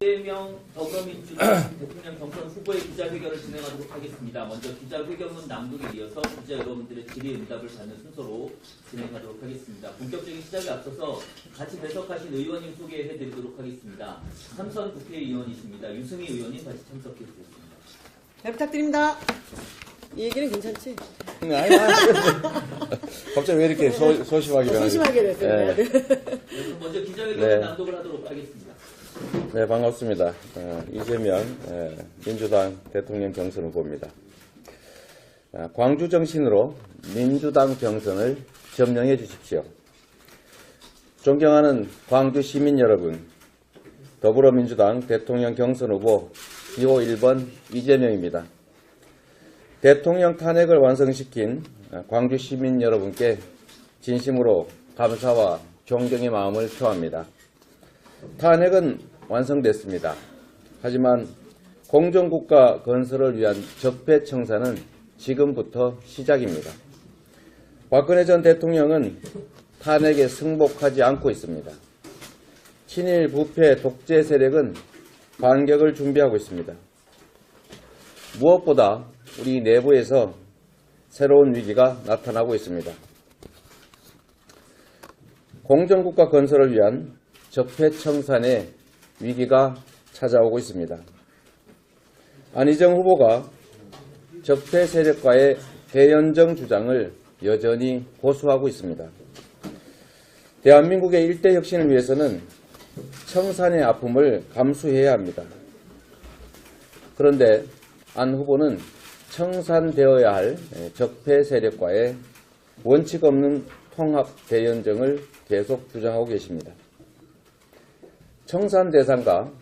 이재명 더불어민주당 대통령 경선 후보의 기자회견을 진행하도록 하겠습니다. 먼저 기자회견문 낭독에 이어서 기자 여러분들의 질의응답을 받는 순서로 진행하도록 하겠습니다. 본격적인 시작에 앞서서 같이 배석하신 의원님 소개해드리도록 하겠습니다. 삼선 국회의원이십니다. 유승희 의원님 같이 참석해주셨습니다. 잘 부탁드립니다. 이 얘기는 괜찮지? 갑자기 왜 이렇게 소심하게 변하지? 소심하게 됐어요. 네. 먼저 기자회견 낭독을 하도록 하겠습니다. 네, 반갑습니다. 이재명 민주당 대통령 경선 후보입니다. 광주 정신으로 민주당 경선을 점령해 주십시오. 존경하는 광주 시민 여러분, 더불어민주당 대통령 경선 후보 기호 1번 이재명입니다. 대통령 탄핵을 완성시킨 광주 시민 여러분께 진심으로 감사와 존경의 마음을 표합니다. 탄핵은 완성됐습니다. 하지만 공정국가 건설을 위한 적폐청산은 지금부터 시작입니다. 박근혜 전 대통령은 탄핵에 승복하지 않고 있습니다. 친일 부패 독재 세력은 반격을 준비하고 있습니다. 무엇보다 우리 내부에서 새로운 위기가 나타나고 있습니다. 공정국가 건설을 위한 적폐청산의 위기가 찾아오고 있습니다. 안희정 후보가 적폐 세력과의 대연정 주장을 여전히 고수하고 있습니다. 대한민국의 일대 혁신을 위해서는 청산의 아픔을 감수해야 합니다. 그런데 안 후보는 청산되어야 할 적폐 세력과의 원칙 없는 통합 대연정을 계속 주장하고 계십니다. 청산 대상과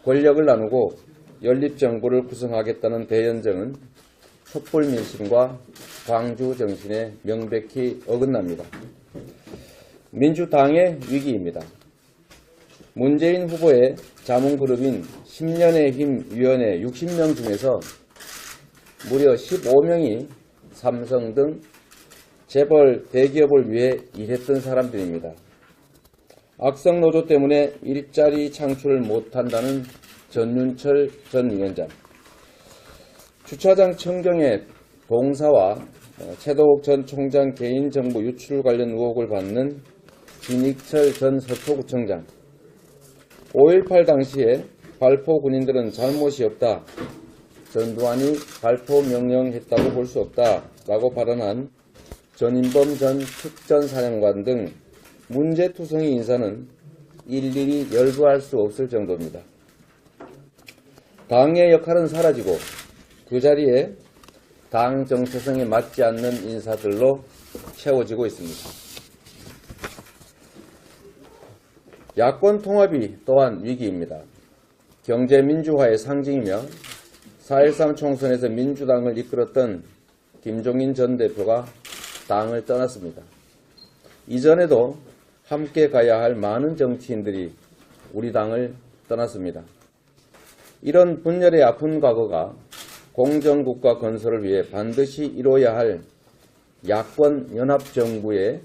권력을 나누고 연립정부를 구성하겠다는 대연정은 촛불 민심과 광주 정신에 명백히 어긋납니다. 민주당의 위기입니다. 문재인 후보의 자문그룹인 10년의 힘 위원회 60명 중에서 무려 15명이 삼성 등 재벌 대기업을 위해 일했던 사람들입니다. 악성 노조 때문에 일자리 창출을 못한다는 전윤철 전 위원장, 주차장 청경의 동사와 최도욱 전 총장 개인정보 유출 관련 의혹을 받는 김익철 전 서초구청장, 5.18 당시에 발포 군인들은 잘못이 없다, 전두환이 발포 명령했다고 볼 수 없다 라고 발언한 전인범 전 특전사령관 등 문제투성이 인사는 일일이 열거할 수 없을 정도입니다. 당의 역할은 사라지고 그 자리에 당 정체성에 맞지 않는 인사들로 채워지고 있습니다. 야권 통합이 또한 위기입니다. 경제민주화의 상징이며 4.13 총선에서 민주당을 이끌었던 김종인 전 대표가 당을 떠났습니다. 이전에도 함께 가야 할 많은 정치인들이 우리 당을 떠났습니다. 이런 분열의 아픈 과거가 공정국가 건설을 위해 반드시 이뤄야 할 야권 연합정부의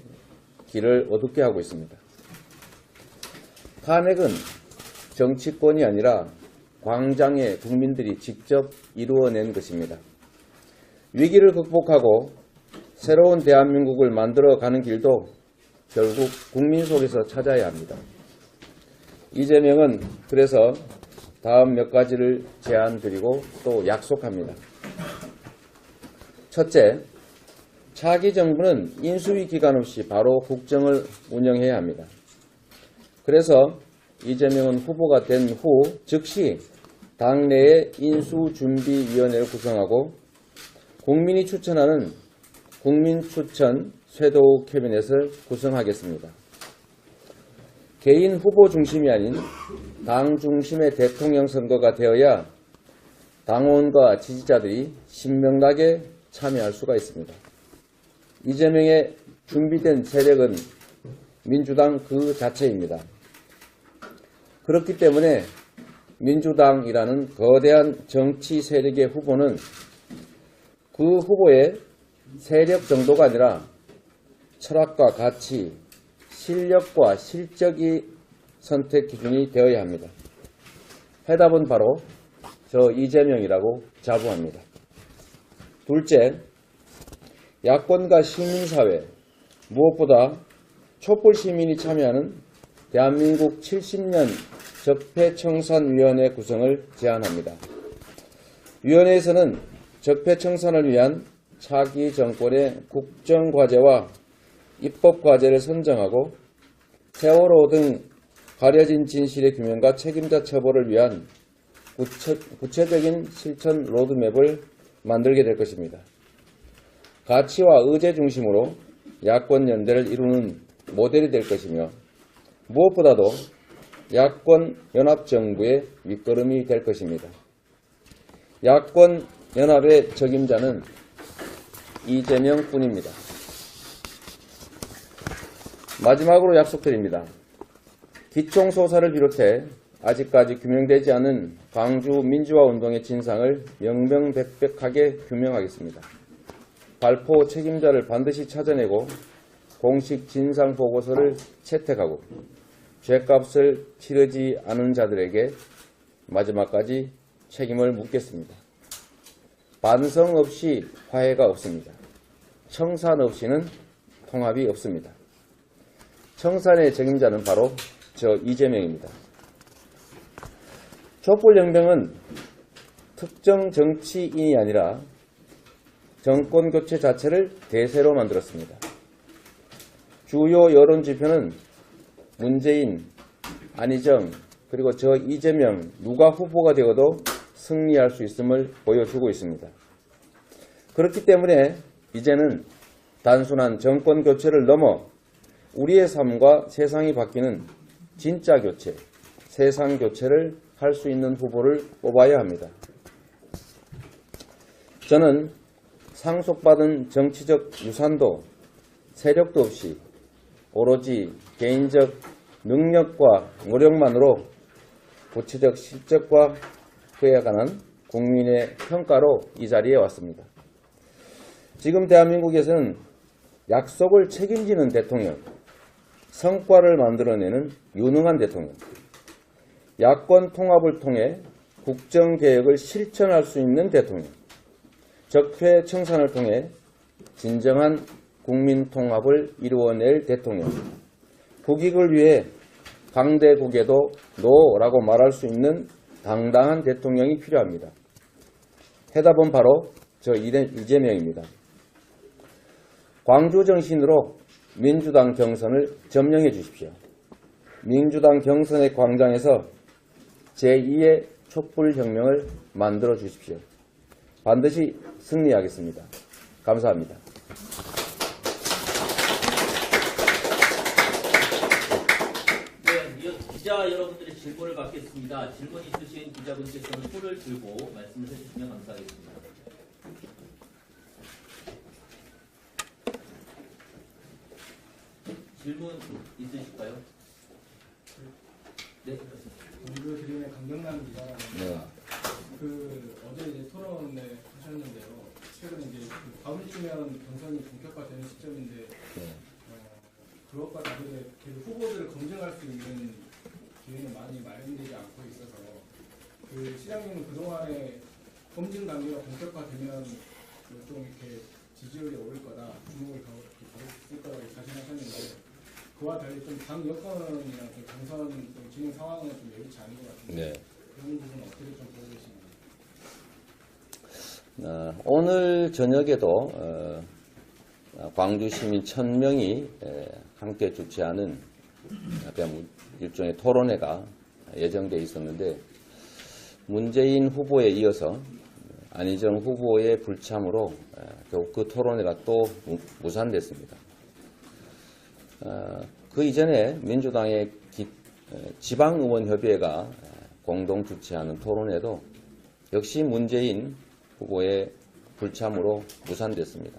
길을 어둡게 하고 있습니다. 탄핵은 정치권이 아니라 광장의 국민들이 직접 이루어낸 것입니다. 위기를 극복하고 새로운 대한민국을 만들어가는 길도 결국 국민 속에서 찾아야 합니다. 이재명은 그래서 다음 몇 가지를 제안드리고 또 약속합니다. 첫째, 차기 정부는 인수위 기간 없이 바로 국정을 운영해야 합니다. 그래서 이재명은 후보가 된 후 즉시 당내에 인수준비위원회를 구성하고 국민이 추천하는 국민추천 쇄도우 캐비넷을 구성하겠습니다. 개인 후보 중심이 아닌 당 중심의 대통령 선거가 되어야 당원과 지지자들이 신명나게 참여할 수가 있습니다. 이재명의 준비된 세력은 민주당 그 자체입니다. 그렇기 때문에 민주당이라는 거대한 정치 세력의 후보는 그 후보의 세력 정도가 아니라 철학과 가치, 실력과 실적이 선택 기준이 되어야 합니다. 해답은 바로 저 이재명이라고 자부합니다. 둘째, 야권과 시민사회, 무엇보다 촛불 시민이 참여하는 대한민국 70년 적폐청산위원회 구성을 제안합니다. 위원회에서는 적폐청산을 위한 차기 정권의 국정과제와 입법과제를 선정하고 세월호 등 가려진 진실의 규명과 책임자 처벌을 위한 구체적인 실천 로드맵을 만들게 될 것입니다. 가치와 의제 중심으로 야권 연대를 이루는 모델이 될 것이며 무엇보다도 야권 연합정부의 밑거름이 될 것입니다. 야권 연합의 적임자는 이재명뿐입니다. 마지막으로 약속드립니다. 기총소사를 비롯해 아직까지 규명되지 않은 광주 민주화운동의 진상을 명명백백하게 규명하겠습니다. 발포 책임자를 반드시 찾아내고 공식 진상보고서를 채택하고 죗값을 치르지 않은 자들에게 마지막까지 책임을 묻겠습니다. 반성 없이 화해가 없습니다. 청산 없이는 통합이 없습니다. 청산의 책임자는 바로 저 이재명입니다. 촛불혁명은 특정 정치인이 아니라 정권교체 자체를 대세로 만들었습니다. 주요 여론지표는 문재인, 안희정, 그리고 저 이재명 누가 후보가 되어도 승리할 수 있음을 보여주고 있습니다. 그렇기 때문에 이제는 단순한 정권교체를 넘어 우리의 삶과 세상이 바뀌는 진짜 교체, 세상 교체를 할 수 있는 후보를 뽑아야 합니다. 저는 상속받은 정치적 유산도 세력도 없이 오로지 개인적 능력과 노력만으로 구체적 실적과 그에 관한 국민의 평가로 이 자리에 왔습니다. 지금 대한민국에서는 약속을 책임지는 대통령, 성과를 만들어내는 유능한 대통령, 야권 통합을 통해 국정개혁을 실천할 수 있는 대통령, 적폐 청산을 통해 진정한 국민 통합을 이루어낼 대통령, 국익을 위해 강대국에도 노라고 말할 수 있는 당당한 대통령이 필요합니다. 해답은 바로 저 이재명입니다. 광주 정신으로 민주당 경선을 점령해 주십시오. 민주당 경선의 광장에서 제2의 촛불혁명을 만들어 주십시오. 반드시 승리하겠습니다. 감사합니다. 네, 이어 기자 여러분들의 질문을 받겠습니다. 질문 있으신 기자분께서는 손을 들고 말씀을 해주시면 감사하겠습니다. 질문 있으실까요? 네, 그렇습니다. 드림의 강경남 기자입니다. 어제 이제 토론에 하셨는데요. 최근 이제 다음 주면 경선이 본격화되는 시점인데 그것과 다르게 계속 후보들을 검증할 수 있는 기회는 많이 마련되지 않고 있어서 시장님은 그동안에 검증 단계가 본격화되면 좀 이렇게 지지율이 오를 거다, 주목을 받을 거라고 자신하셨는데 그와 달리 좀 당 여건이나 경선 진행 상황은 좀 예의치 않은 것 같은데 네. 그런 부분은 어떻게 좀 보고 계십니까? 오늘 저녁에도 광주 시민 1000명이 함께 주최하는 일종의 토론회가 예정되어 있었는데 문재인 후보에 이어서 안희정 후보의 불참으로 결국 그 토론회가 또 무산됐습니다. 그 이전에 민주당의 지방의원협의회가 공동 주최하는 토론회도 역시 문재인 후보의 불참으로 무산됐습니다.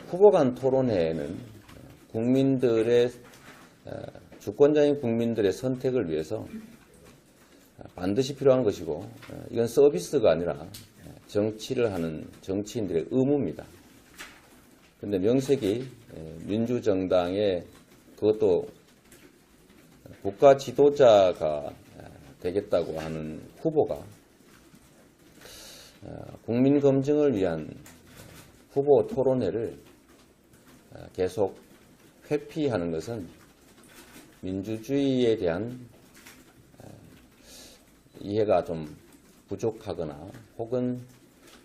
후보 간 토론회에는 주권자인 국민들의 선택을 위해서 반드시 필요한 것이고 이건 서비스가 아니라 정치를 하는 정치인들의 의무입니다. 그런데 명색이 민주정당의 그것도 국가 지도자가 되겠다고 하는 후보가 국민 검증을 위한 후보 토론회를 계속 회피하는 것은 민주주의에 대한 이해가 좀 부족하거나 혹은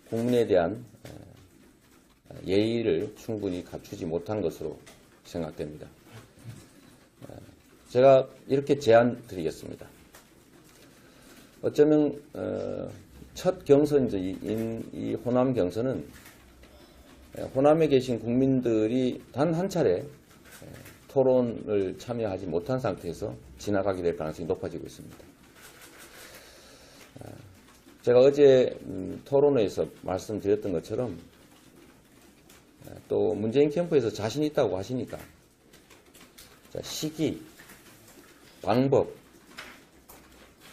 국민에 대한 예의를 충분히 갖추지 못한 것으로 생각됩니다. 제가 이렇게 제안 드리겠습니다. 어쩌면 첫 경선인 이 호남 경선은 호남에 계신 국민들이 단 한 차례 토론을 참여하지 못한 상태에서 지나가게 될 가능성이 높아지고 있습니다. 제가 어제 토론회에서 말씀드렸던 것처럼 또 문재인 캠프에서 자신 있다고 하시니까 시기, 방법,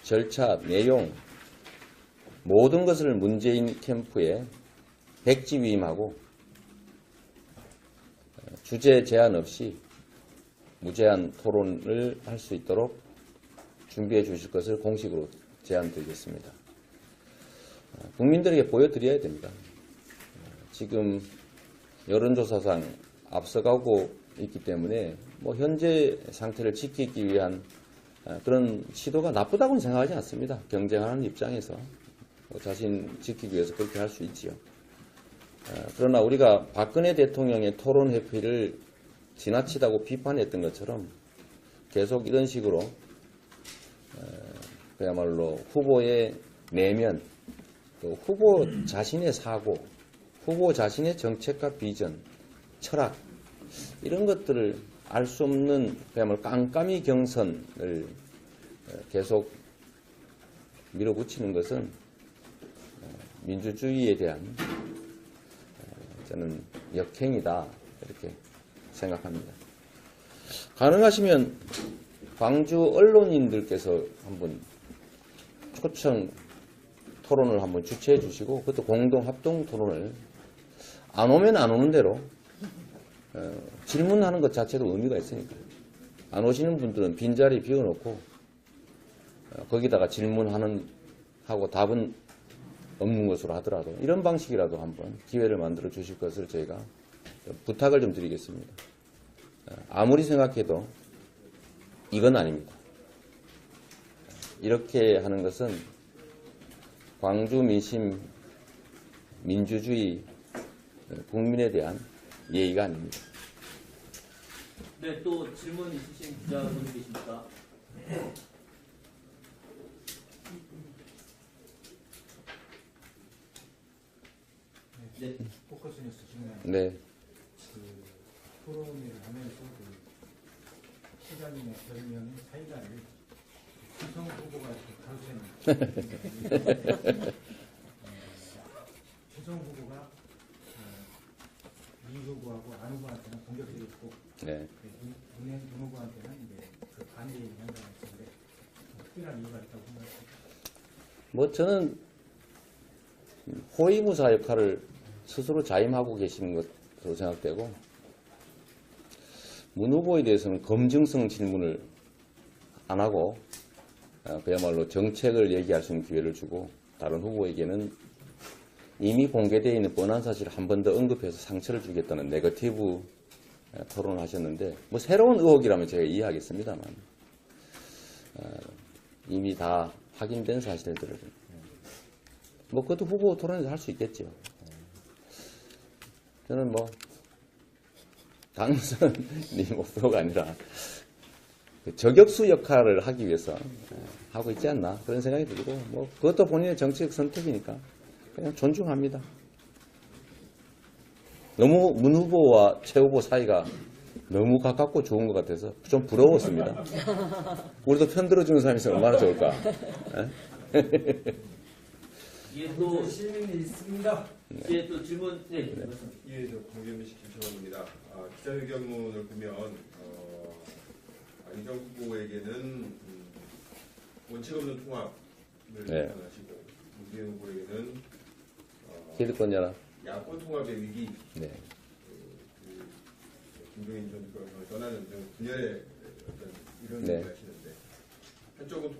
절차, 내용 모든 것을 문재인 캠프에 백지위임하고 주제 제한 없이 무제한 토론을 할 수 있도록 준비해 주실 것을 공식으로 제안드리겠습니다. 국민들에게 보여드려야 됩니다. 지금 여론조사상 앞서가고 있기 때문에 뭐 현재 상태를 지키기 위한 그런 시도가 나쁘다고는 생각하지 않습니다. 경쟁하는 입장에서 자신 지키기 위해서 그렇게 할 수 있지요. 그러나 우리가 박근혜 대통령의 토론 회피를 지나치다고 비판했던 것처럼 계속 이런 식으로 그야말로 후보의 내면, 또 후보 자신의 사고, 후보 자신의 정책과 비전, 철학 이런 것들을 알 수 없는 그야말로 깜깜이 경선을 계속 밀어붙이는 것은 민주주의에 대한 저는 역행이다 이렇게 생각합니다. 가능하시면 광주 언론인들께서 한번 초청 토론을 한번 주최해 주시고 그것도 공동 합동 토론을 안 오면 안 오는 대로 질문하는 것 자체도 의미가 있으니까 안 오시는 분들은 빈자리 비워놓고 거기다가 질문하는 하고 답은 없는 것으로 하더라도 이런 방식이라도 한번 기회를 만들어 주실 것을 저희가 부탁을 좀 드리겠습니다. 아무리 생각해도 이건 아닙니다. 이렇게 하는 것은 광주 민심, 민주주의, 국민에 대한 예의가 아닙니다. 네, 또 질문 있으신 기자분 계십니까? 네. 포커스 뉴스 질문. 네. 그 토론회를 하면서 그 시장님의 별명인 사이다를 수성 후보가 가로채는 수성 후보가 이 후보하고 안 후보한테는 공격적이고 네. 윤 후보한테는 이제 그 반대의 현상이 있는데 특별한 이유가 있다고 생각합니다. 뭐 저는 호위무사 역할을 스스로 자임하고 계시는 것으로 생각되고 문 후보에 대해서는 검증성 질문을 안 하고 그야말로 정책을 얘기할 수 있는 기회를 주고 다른 후보에게는 이미 공개되어 있는 뻔한 사실을 한 번 더 언급해서 상처를 주겠다는 네거티브 토론을 하셨는데 뭐 새로운 의혹이라면 제가 이해하겠습니다만 이미 다 확인된 사실들을 뭐 그것도 후보 토론에서 할 수 있겠죠. 저는 뭐 당선이 목표가 아니라 그 저격수 역할을 하기 위해서 하고 있지 않나 그런 생각이 들고 뭐 그것도 본인의 정치적 선택이니까 그냥 존중합니다. 너무 문 후보와 최 후보 사이가 너무 가깝고 좋은 것 같아서 좀 부러웠습니다. 우리도 편들어주는 사람이 있으면 얼마나 좋을까. 이게 또 시민이 있습니다. 이제 또 질문 네. 예, 저 공개미식 김철원입니다. 기자회견문을 보면 안희정 후보에게는 원칙 없는 통합을 네. 비판하시고 문재인 후보에게는 기득권자나 야권 통합의 위기, 네. 김종인 전 대표가 떠나는 분열의 어떤 이런 네. 얘기를 하시는데 한쪽은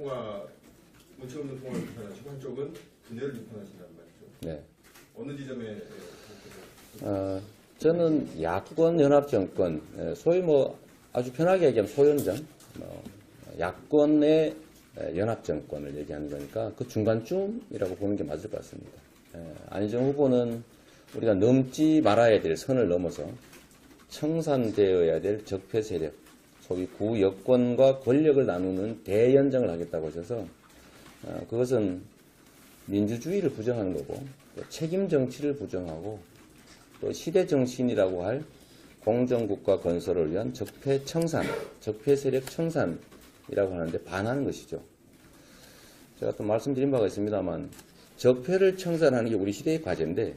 문체 없는 통합을 비판하시고 한쪽은 분열을 비판하신단 말이죠. 네. 어느 지점에 저는 야권 연합 정권, 소위 뭐 아주 편하게 얘기하면 소연정, 야권의 연합 정권을 얘기하는 거니까 그 중간쯤이라고 보는 게 맞을 것 같습니다. 안희정 후보는 우리가 넘지 말아야 될 선을 넘어서 청산되어야 될 적폐 세력, 소위 구여권과 권력을 나누는 대연정을 하겠다고 하셔서 그것은 민주주의를 부정하는 거고 또 책임 정치를 부정하고 또 시대 정신이라고 할 공정국가 건설을 위한 적폐 청산, 적폐 세력 청산이라고 하는데 반하는 것이죠. 제가 또 말씀드린 바가 있습니다만 적폐를 청산하는 게 우리 시대의 과제인데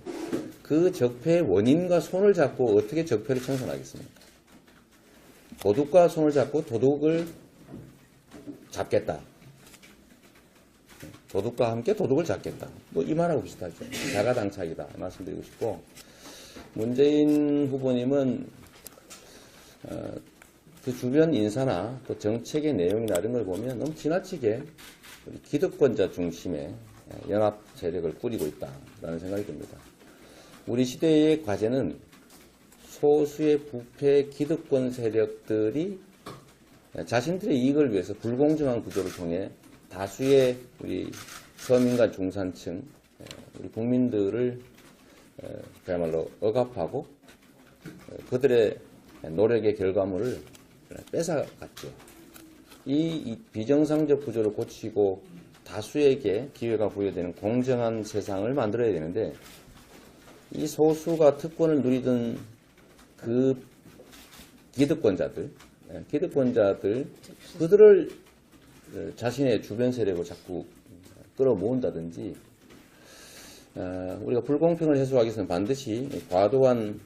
그 적폐의 원인과 손을 잡고 어떻게 적폐를 청산하겠습니까? 도둑과 손을 잡고 도둑을 잡겠다. 도둑과 함께 도둑을 잡겠다. 뭐 이 말하고 비슷하죠. 자가당착이다 말씀드리고 싶고 문재인 후보님은 그 주변 인사나 또 정책의 내용이나 이런 걸 보면 너무 지나치게 우리 기득권자 중심의 연합 세력을 꾸리고 있다라는 생각이 듭니다. 우리 시대의 과제는 소수의 부패 기득권 세력들이 자신들의 이익을 위해서 불공정한 구조를 통해 다수의 우리 서민과 중산층, 우리 국민들을 그야말로 억압하고 그들의 노력의 결과물을 뺏어갔죠. 이 비정상적 구조를 고치고 다수에게 기회가 부여되는 공정한 세상을 만들어야 되는데 이 소수가 특권을 누리던 그 기득권자들 그들을 자신의 주변 세력을 자꾸 끌어모은다든지 우리가 불공평을 해소하기 위해서는 반드시 과도한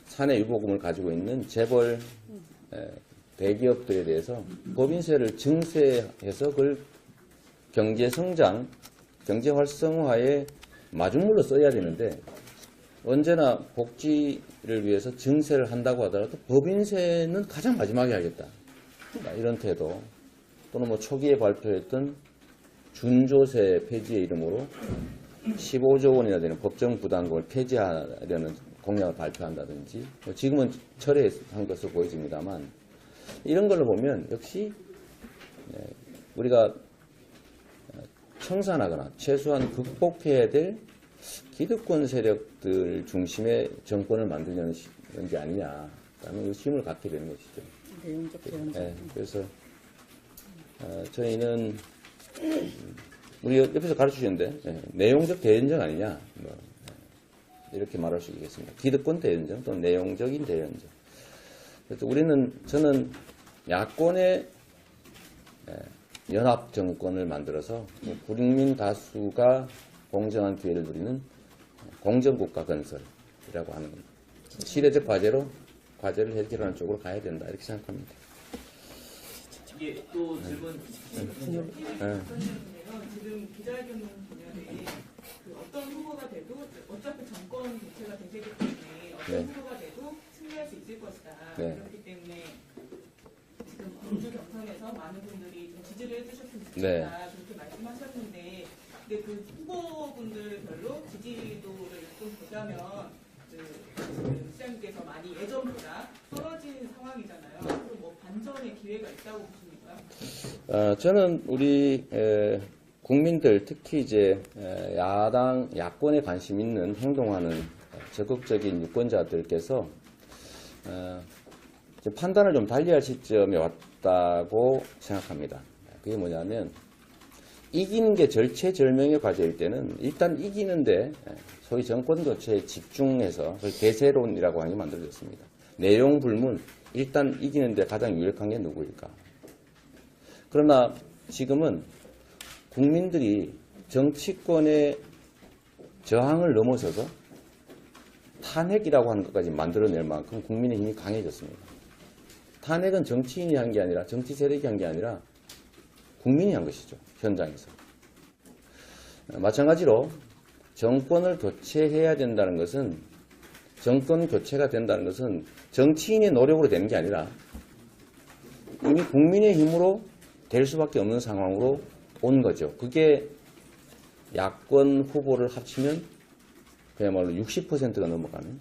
산의 유보금을 가지고 있는 재벌 대기업들에 대해서 법인세를 증세해서 그걸 경제성장, 경제활성화에 마중물로 써야 되는데 언제나 복지를 위해서 증세를 한다고 하더라도 법인세는 가장 마지막에 하겠다. 이런 태도 또는 뭐 초기에 발표했던 준조세 폐지의 이름으로 15조 원이나 되는 법정 부담금을 폐지하려는 공약을 발표한다든지 지금은 철회한 것으로 보여집니다만 이런 걸로 보면 역시 우리가 청산하거나 최소한 극복해야 될 기득권 세력들 중심의 정권을 만들려는 게 아니냐라는 의심을 갖게 되는 것이죠. 내용적 대연정. 네, 그래서 저희는 우리 옆에서 가르치셨는데 내용적 대연정 아니냐 뭐, 이렇게 말할 수 있겠습니다. 기득권 대연정 또는 내용적인 대연정. 그래서 저는 야권의 연합 정권을 만들어서 국민 다수가 공정한 기회를 누리는 공정국가 건설이라고 하는 시대적 과제를 해결하는 쪽으로 가야 된다 이렇게 생각합니다. 이게 또 질문. 지금 기자회견을 보면 어떤 후보가 돼도 어차피 정권 교체가 되기 때문에 어떤 후보가 돼도 승리할 수 있을 것이다. 그렇기 때문에 지금 공주 경선에서 많은 분들이 좀 지지를 해주셨으면 좋겠다 그렇게 말씀하셨는데 근데 그 후보분들별로 지지도를 좀 보자면 시장님께서 많이 예전보다 떨어진 상황이잖아요. 앞으로 뭐 반전의 기회가 있다고 보십니까? 저는 우리 국민들 특히 이제 야권에 관심 있는 행동하는 적극적인 유권자들께서 판단을 좀 달리할 시점에 왔다고 생각합니다. 그게 뭐냐면 이기는 게 절체절명의 과제일 때는 일단 이기는데 소위 정권 교체에 집중해서 대세론이라고 하는 게 만들어졌습니다. 내용 불문 일단 이기는데 가장 유력한 게 누구일까? 그러나 지금은 국민들이 정치권의 저항을 넘어서서 탄핵이라고 하는 것까지 만들어낼 만큼 국민의 힘이 강해졌습니다. 탄핵은 정치인이 한 게 아니라 정치 세력이 한 게 아니라 국민이 한 것이죠. 현장에서. 마찬가지로 정권을 교체해야 된다는 것은 정권 교체가 된다는 것은 정치인의 노력으로 되는 게 아니라 이미 국민의 힘으로 될 수밖에 없는 상황으로 온 거죠. 그게 야권 후보를 합치면 그야말로 60%가 넘어가는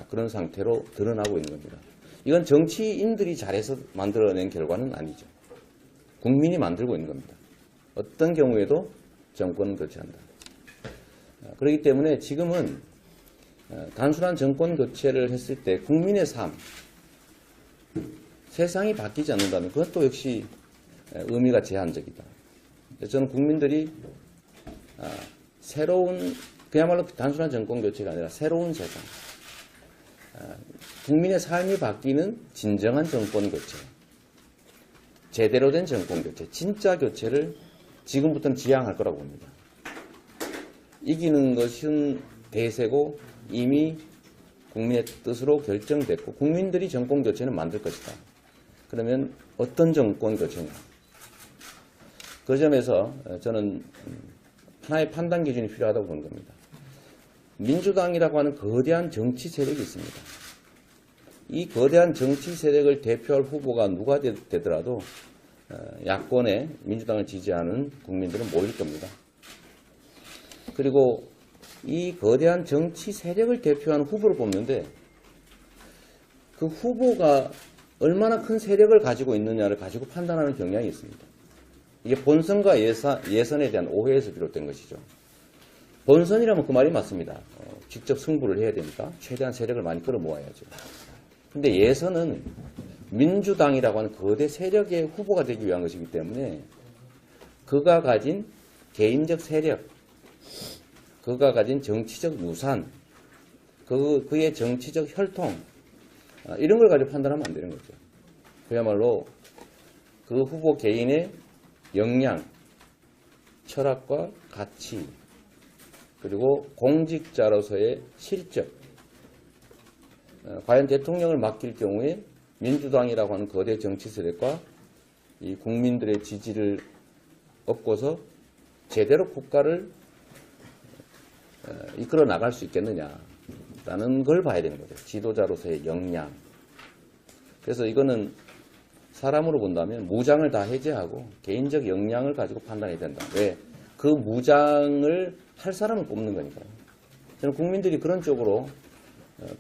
그런 상태로 드러나고 있는 겁니다. 이건 정치인들이 잘해서 만들어낸 결과는 아니죠. 국민이 만들고 있는 겁니다. 어떤 경우에도 정권은 교체한다. 그렇기 때문에 지금은 단순한 정권 교체를 했을 때 국민의 삶, 세상이 바뀌지 않는다면 그것도 역시 의미가 제한적이다. 저는 국민들이 새로운, 그야말로 단순한 정권 교체가 아니라 새로운 세상, 국민의 삶이 바뀌는 진정한 정권 교체, 제대로 된 정권 교체, 진짜 교체를 지금부터는 지향할 거라고 봅니다. 이기는 것은 대세고 이미 국민의 뜻으로 결정됐고 국민들이 정권 교체는 만들 것이다. 그러면 어떤 정권 교체냐? 그 점에서 저는 하나의 판단 기준이 필요하다고 보는 겁니다. 민주당이라고 하는 거대한 정치 세력이 있습니다. 이 거대한 정치 세력을 대표할 후보가 누가 되더라도 야권의 민주당을 지지하는 국민들은 모일 겁니다. 그리고 이 거대한 정치 세력을 대표하는 후보를 뽑는데 그 후보가 얼마나 큰 세력을 가지고 있느냐를 가지고 판단하는 경향이 있습니다. 이게 본선과 예선에 대한 오해에서 비롯된 것이죠. 본선이라면 그 말이 맞습니다. 직접 승부를 해야 되니까 최대한 세력을 많이 끌어모아야죠. 근데 예선은 민주당이라고 하는 거대 세력의 후보가 되기 위한 것이기 때문에 그가 가진 개인적 세력, 그가 가진 정치적 유산, 그의 정치적 혈통, 이런 걸 가지고 판단하면 안 되는 거죠. 그야말로 그 후보 개인의 역량, 철학과 가치, 그리고 공직자로서의 실적, 과연 대통령을 맡길 경우에 민주당이라고 하는 거대 정치 세력과 이 국민들의 지지를 얻고서 제대로 국가를 이끌어 나갈 수 있겠느냐라는 걸 봐야 되는 거죠. 지도자로서의 역량. 그래서 이거는 사람으로 본다면 무장을 다 해제하고 개인적 역량을 가지고 판단해야 된다. 왜? 그 무장을 할 사람을 뽑는 거니까요. 저는 국민들이 그런 쪽으로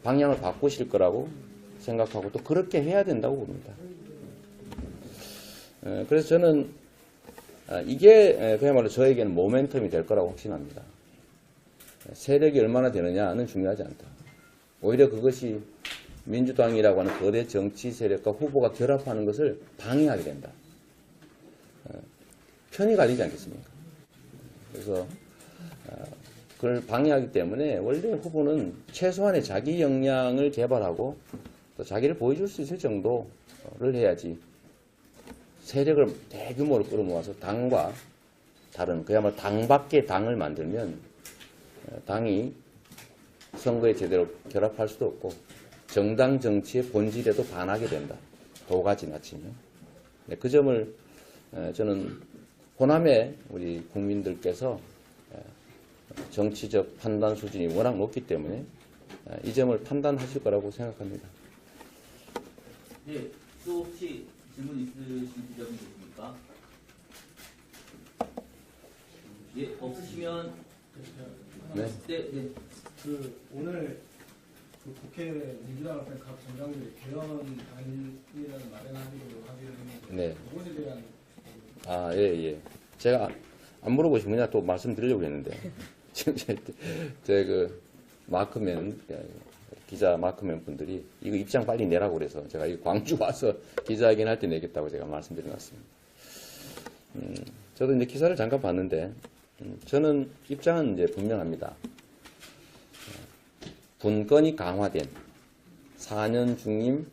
방향을 바꾸실 거라고 생각하고 또 그렇게 해야 된다고 봅니다. 그래서 저는 이게 그야말로 저에게는 모멘텀이 될 거라고 확신합니다. 세력이 얼마나 되느냐는 중요하지 않다. 오히려 그것이 민주당이라고 하는 거대 정치 세력과 후보가 결합하는 것을 방해하게 된다. 편이 갈리지 않겠습니까? 그래서 그걸 방해하기 때문에 원래 후보는 최소한의 자기 역량을 개발하고 또 자기를 보여줄 수 있을 정도를 해야지 세력을 대규모로 끌어모아서 당과 다른 그야말로 당 밖의 당을 만들면 당이 선거에 제대로 결합할 수도 없고 정당 정치의 본질에도 반하게 된다. 도가 지나치면. 그 점을 저는 호남의 우리 국민들께서 정치적 판단 수준이 워낙 높기 때문에 이 점을 판단하실 거라고 생각합니다. 네, 또 혹시 질문 있으신 지점이 있습니까? 예, 없으시면 네. 네. 그 오늘 그 국회 민주당 앞에 각 정당들이 개헌안이라는 마련하기로 하기로 했는데 네. 그것에 대한 아, 예. 제가 안 물어보시면 또 말씀드리려고 했는데 지금 제 그 마크맨 기자 마크맨 분들이 이거 입장 빨리 내라고 그래서 제가 이 광주 와서 기자회견 할 때 내겠다고 제가 말씀드려놨습니다. 저도 이제 기사를 잠깐 봤는데 저는 입장은 이제 분명합니다. 분권이 강화된 4년 중임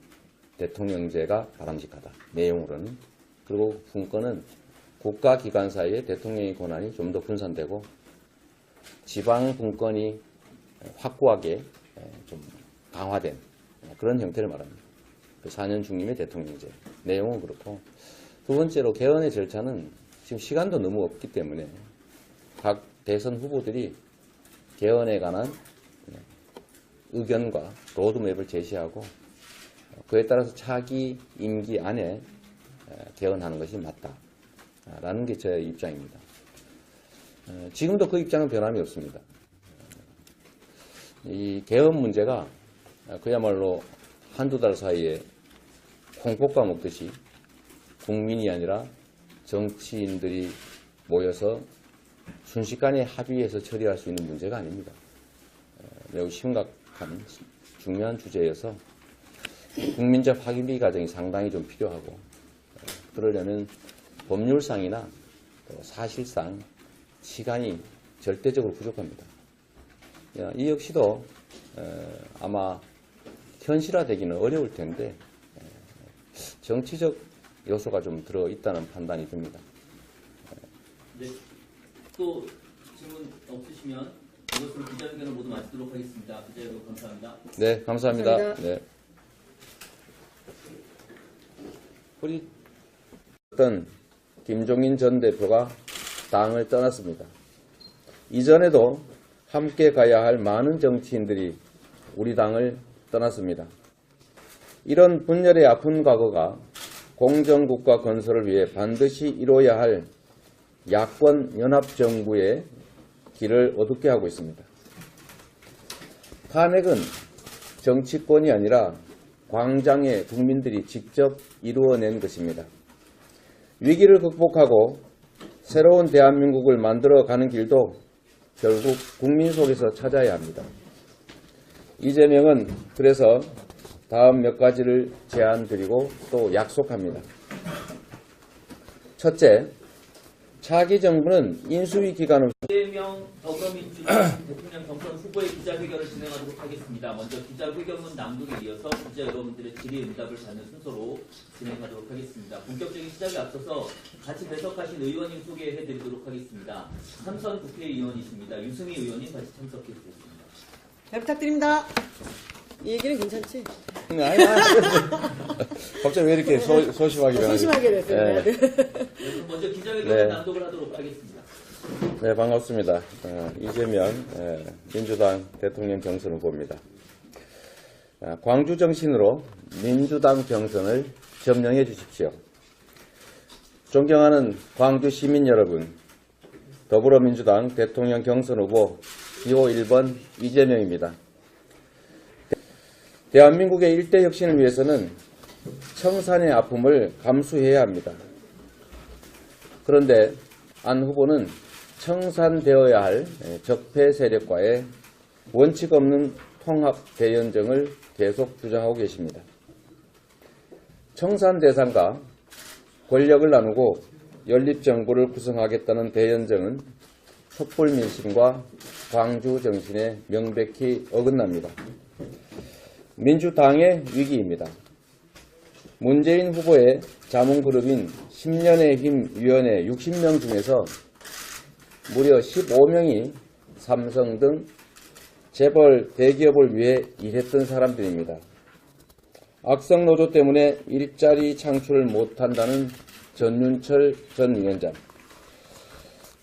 대통령제가 바람직하다. 내용으로는. 그리고 분권은 국가기관 사이에 대통령의 권한이 좀 더 분산되고 지방 분권이 확고하게 좀 강화된 그런 형태를 말합니다. 그 4년 중임의 대통령제. 내용은 그렇고 두 번째로 개헌의 절차는 지금 시간도 너무 없기 때문에 각 대선 후보들이 개헌에 관한 의견과 로드맵을 제시하고 그에 따라서 차기 임기 안에 개헌하는 것이 맞다. 라는 게 제 입장입니다. 지금도 그 입장은 변함이 없습니다. 이 계엄 문제가 그야말로 한두 달 사이에 콩볶아 먹듯이 국민이 아니라 정치인들이 모여서 순식간에 합의해서 처리할 수 있는 문제가 아닙니다. 매우 심각한 중요한 주제여서 국민적 합의 과정이 상당히 좀 필요하고 그러려면 법률상이나 또 사실상 시간이 절대적으로 부족합니다. 이 역시도 아마 현실화되기는 어려울 텐데 정치적 요소가 좀 들어있다는 판단이 듭니다. 네. 또 질문 없으시면 이것으로 기자회견을 모두 마치도록 하겠습니다. 기자 여러분 감사합니다. 네, 감사합니다. 감사합니다. 네. 우리 어떤 김종인 전 대표가 당을 떠났습니다. 이전에도 함께 가야 할 많은 정치인들이 우리 당을 떠났습니다. 이런 분열의 아픈 과거가 공정국가 건설을 위해 반드시 이뤄야 할 야권 연합정부의 길을 어둡게 하고 있습니다. 탄핵은 정치권이 아니라 광장의 국민들이 직접 이루어낸 것입니다. 위기를 극복하고 새로운 대한민국을 만들어가는 길도 결국 국민 속에서 찾아야 합니다. 이재명은 그래서 다음 몇 가지를 제안드리고 또 약속합니다. 첫째, 차기 정부는 인수위 기간을 이재명 더불어민주당 대통령 경선 후보의 기자회견을 진행하도록 하겠습니다. 먼저 기자회견문 낭독에 이어서 기자 여러분들의 질의응답을 받는 순서로 진행하도록 하겠습니다. 본격적인 시작에 앞서서 같이 배석하신 의원님 소개해드리도록 하겠습니다. 삼선 국회의원이십니다. 유승희 의원님 같이 참석해주셨습니다. 잘 부탁드립니다. 이 얘기는 괜찮지? 아니, 갑자기 왜 이렇게 소심하게 변하지? 소심하게 됐어요. 네. 그럼 먼저 기자회견 네. 낭독을 하도록 하겠습니다. 네, 반갑습니다. 이재명 민주당 대통령 경선 후보입니다. 광주 정신으로 민주당 경선을 점령해 주십시오. 존경하는 광주 시민 여러분, 더불어민주당 대통령 경선 후보 기호 1번 이재명입니다. 대한민국의 일대 혁신을 위해서는 청산의 아픔을 감수해야 합니다. 그런데 안 후보는 청산되어야 할 적폐 세력과의 원칙 없는 통합 대연정을 계속 주장하고 계십니다. 청산 대상과 권력을 나누고 연립정부를 구성하겠다는 대연정은 촛불 민심과 광주 정신에 명백히 어긋납니다. 민주당의 위기입니다. 문재인 후보의 자문그룹인 10년의 힘 위원회 60명 중에서 무려 15명이 삼성 등 재벌 대기업을 위해 일했던 사람들입니다. 악성 노조 때문에 일자리 창출을 못한다는 전윤철 전 위원장,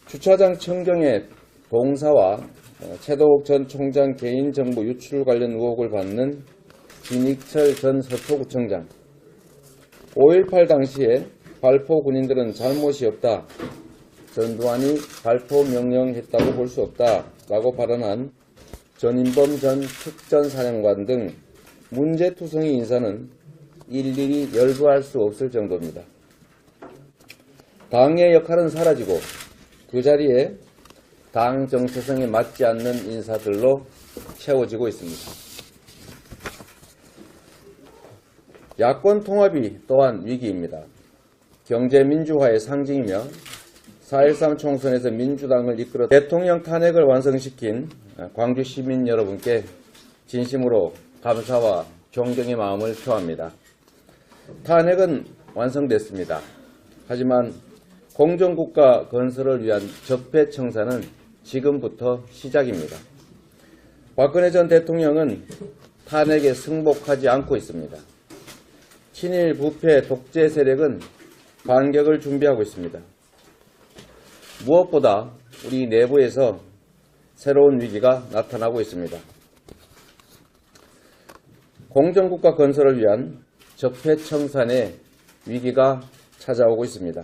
주차장 청경의 동사와 최도욱 전 총장 개인정보 유출 관련 의혹을 받는 진익철 전 서초구청장, 5.18 당시에 발포 군인들은 잘못이 없다, 전두환이 발포 명령했다고 볼 수 없다 라고 발언한 전인범 전 특전사령관 등 문제투성이 인사는 일일이 열거할 수 없을 정도입니다. 당의 역할은 사라지고 그 자리에 당 정체성에 맞지 않는 인사들로 채워지고 있습니다. 야권 통합이 또한 위기입니다. 경제민주화의 상징이며 4.13 총선에서 민주당을 이끌어 대통령 탄핵을 완성시킨 광주 시민 여러분께 진심으로 감사와 존경의 마음을 표합니다. 탄핵은 완성됐습니다. 하지만 공정국가 건설을 위한 적폐청산은 지금부터 시작입니다. 박근혜 전 대통령은 탄핵에 승복하지 않고 있습니다. 친일 부패 독재 세력은 반격을 준비하고 있습니다. 무엇보다 우리 내부에서 새로운 위기가 나타나고 있습니다. 공정국가 건설을 위한 적폐청산의 위기가 찾아오고 있습니다.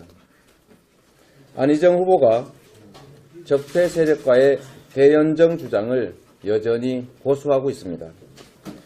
안희정 후보가 적폐 세력과의 대연정 주장을 여전히 고수하고 있습니다.